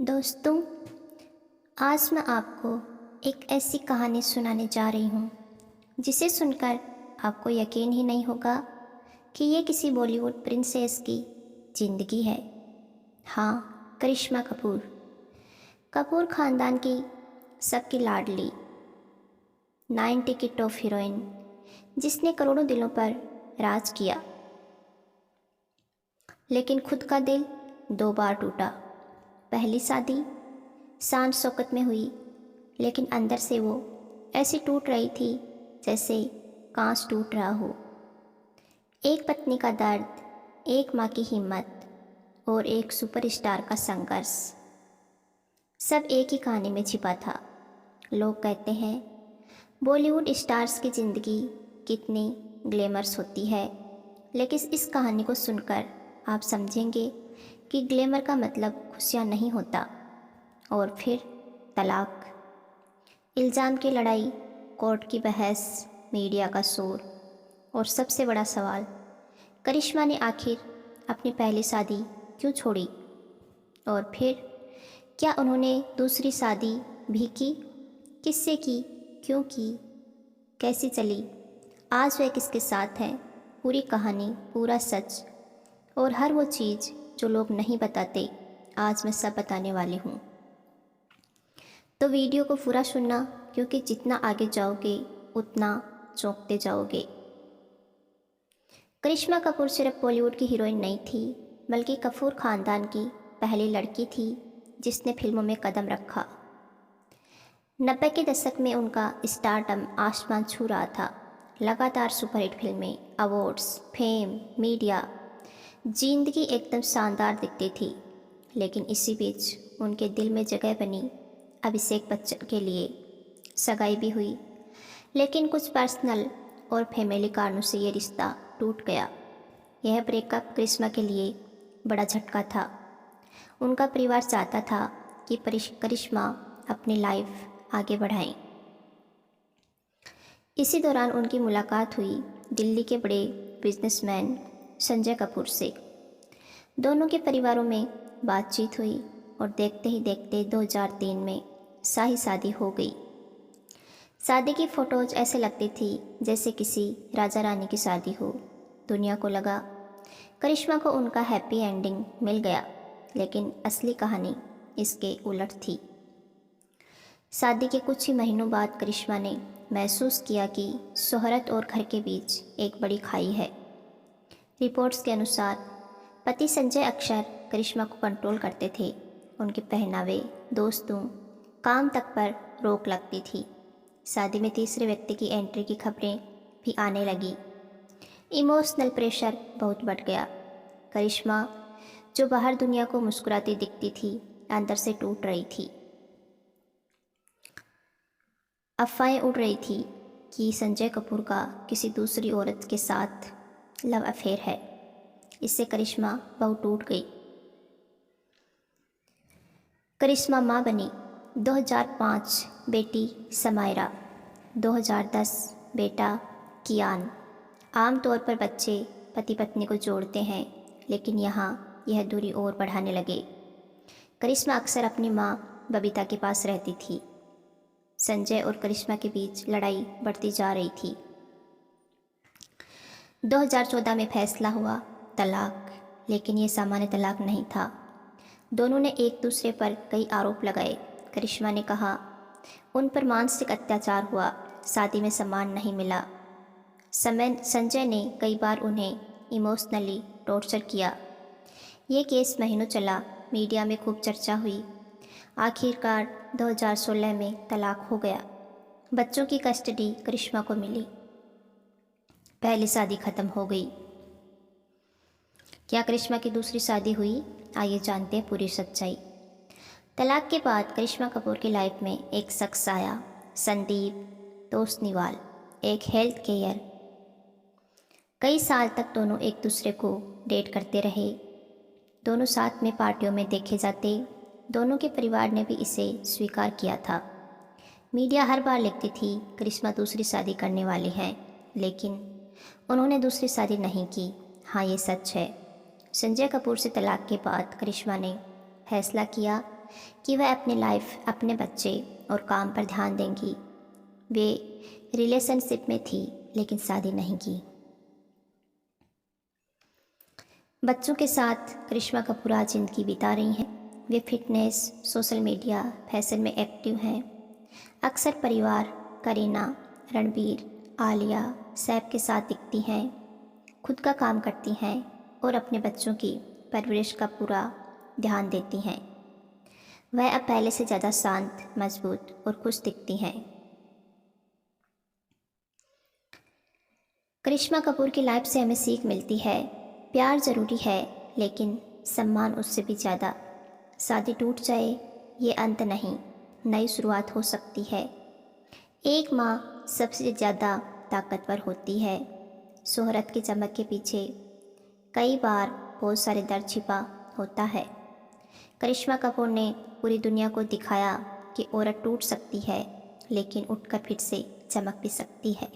दोस्तों, आज मैं आपको एक ऐसी कहानी सुनाने जा रही हूँ जिसे सुनकर आपको यकीन ही नहीं होगा कि ये किसी बॉलीवुड प्रिंसेस की ज़िंदगी है। हाँ, करिश्मा कपूर। कपूर ख़ानदान की सबकी लाडली 90 की टॉप हीरोइन, जिसने करोड़ों दिलों पर राज किया। लेकिन खुद का दिल 2 बार टूटा। पहली शादी शान शौकत में हुई, लेकिन अंदर से वो ऐसी टूट रही थी जैसे कांच टूट रहा हो। एक पत्नी का दर्द, एक माँ की हिम्मत और एक सुपरस्टार का संघर्ष, सब एक ही कहानी में छिपा था। लोग कहते हैं बॉलीवुड स्टार्स की ज़िंदगी कितनी ग्लैमरस होती है, लेकिन इस कहानी को सुनकर आप समझेंगे कि ग्लैमर का मतलब खुशियाँ नहीं होता। और फिर तलाक, इल्ज़ाम की लड़ाई, कोर्ट की बहस, मीडिया का शोर और सबसे बड़ा सवाल, करिश्मा ने आखिर अपनी पहली शादी क्यों छोड़ी? और फिर क्या उन्होंने दूसरी शादी भी की? किससे की? क्यों की? कैसी चली? आज वह किसके साथ है? पूरी कहानी, पूरा सच और हर वो चीज़ जो लोग नहीं बताते, आज मैं सब बताने वाली हूँ। तो वीडियो को पूरा सुनना, क्योंकि जितना आगे जाओगे उतना चौंकते जाओगे। करिश्मा कपूर सिर्फ बॉलीवुड की हीरोइन नहीं थी, बल्कि कपूर ख़ानदान की पहली लड़की थी जिसने फिल्मों में कदम रखा। 90 के दशक में उनका स्टारडम आसमान छू रहा था। लगातार सुपरहिट फिल्में, अवार्ड्स, फेम, मीडिया, जिंदगी एकदम शानदार दिखती थी। लेकिन इसी बीच उनके दिल में जगह बनी अभिषेक बच्चन के लिए। सगाई भी हुई, लेकिन कुछ पर्सनल और फैमिली कारणों से ये रिश्ता टूट गया। यह ब्रेकअप करिश्मा के लिए बड़ा झटका था। उनका परिवार चाहता था कि करिश्मा अपनी लाइफ आगे बढ़ाएं। इसी दौरान उनकी मुलाकात हुई दिल्ली के बड़े बिजनेसमैन संजय कपूर से। दोनों के परिवारों में बातचीत हुई और देखते ही देखते 2003 में शाही शादी हो गई। शादी की फ़ोटोज़ ऐसे लगती थी जैसे किसी राजा रानी की शादी हो। दुनिया को लगा करिश्मा को उनका हैप्पी एंडिंग मिल गया, लेकिन असली कहानी इसके उलट थी। शादी के कुछ ही महीनों बाद करिश्मा ने महसूस किया कि शोहरत और घर के बीच एक बड़ी खाई है। रिपोर्ट्स के अनुसार पति संजय अक्सर करिश्मा को कंट्रोल करते थे। उनके पहनावे, दोस्तों, काम तक पर रोक लगती थी। शादी में तीसरे व्यक्ति की एंट्री की खबरें भी आने लगी। इमोशनल प्रेशर बहुत बढ़ गया। करिश्मा, जो बाहर दुनिया को मुस्कुराती दिखती थी, अंदर से टूट रही थी। अफवाहें उड़ रही थी कि संजय कपूर का किसी दूसरी औरत के साथ लव अफेयर है। इससे करिश्मा बहुत टूट गई। करिश्मा माँ बनी। 2005 बेटी समायरा, 2010 बेटा कियान। आमतौर पर बच्चे पति पत्नी को जोड़ते हैं, लेकिन यहाँ यह दूरी और बढ़ाने लगे। करिश्मा अक्सर अपनी माँ बबीता के पास रहती थी। संजय और करिश्मा के बीच लड़ाई बढ़ती जा रही थी। 2014 में फैसला हुआ तलाक, लेकिन ये सामान्य तलाक नहीं था। दोनों ने एक दूसरे पर कई आरोप लगाए। करिश्मा ने कहा उन पर मानसिक अत्याचार हुआ, शादी में सम्मान नहीं मिला। संजय ने कई बार उन्हें इमोशनली टॉर्चर किया। ये केस महीनों चला, मीडिया में खूब चर्चा हुई। आखिरकार 2016 में तलाक हो गया। बच्चों की कस्टडी करिश्मा को मिली। पहली शादी खत्म हो गई। क्या करिश्मा की दूसरी शादी हुई? आइए जानते हैं पूरी सच्चाई। तलाक के बाद करिश्मा कपूर की लाइफ में एक शख्स आया, संदीप तोसनीवाल, एक हेल्थ केयर। कई साल तक दोनों एक दूसरे को डेट करते रहे। दोनों साथ में पार्टियों में देखे जाते। दोनों के परिवार ने भी इसे स्वीकार किया था। मीडिया हर बार लिखती थी करिश्मा दूसरी शादी करने वाली हैं, लेकिन उन्होंने दूसरी शादी नहीं की। हाँ, ये सच है। संजय कपूर से तलाक के बाद करिश्मा ने फैसला किया कि वह अपनी लाइफ, अपने बच्चे और काम पर ध्यान देंगी। वे रिलेशनशिप में थी लेकिन शादी नहीं की। बच्चों के साथ करिश्मा कपूर आज ज़िंदगी बिता रही हैं। वे फिटनेस, सोशल मीडिया, फैशन में एक्टिव हैं। अक्सर परिवार, करीना, रणबीर, आलिया, सैफ के साथ दिखती हैं। खुद का काम करती हैं और अपने बच्चों की परवरिश का पूरा ध्यान देती हैं। वह अब पहले से ज़्यादा शांत, मजबूत और खुश दिखती हैं। करिश्मा कपूर की लाइफ से हमें सीख मिलती है, प्यार ज़रूरी है लेकिन सम्मान उससे भी ज़्यादा। शादी टूट जाए ये अंत नहीं, नई शुरुआत हो सकती है। एक माँ सबसे ज़्यादा ताकतवर होती है। शोहरत की चमक के पीछे कई बार बहुत सारे दर्द छिपा होता है। करिश्मा कपूर ने पूरी दुनिया को दिखाया कि औरत टूट सकती है लेकिन उठकर फिर से चमक भी सकती है।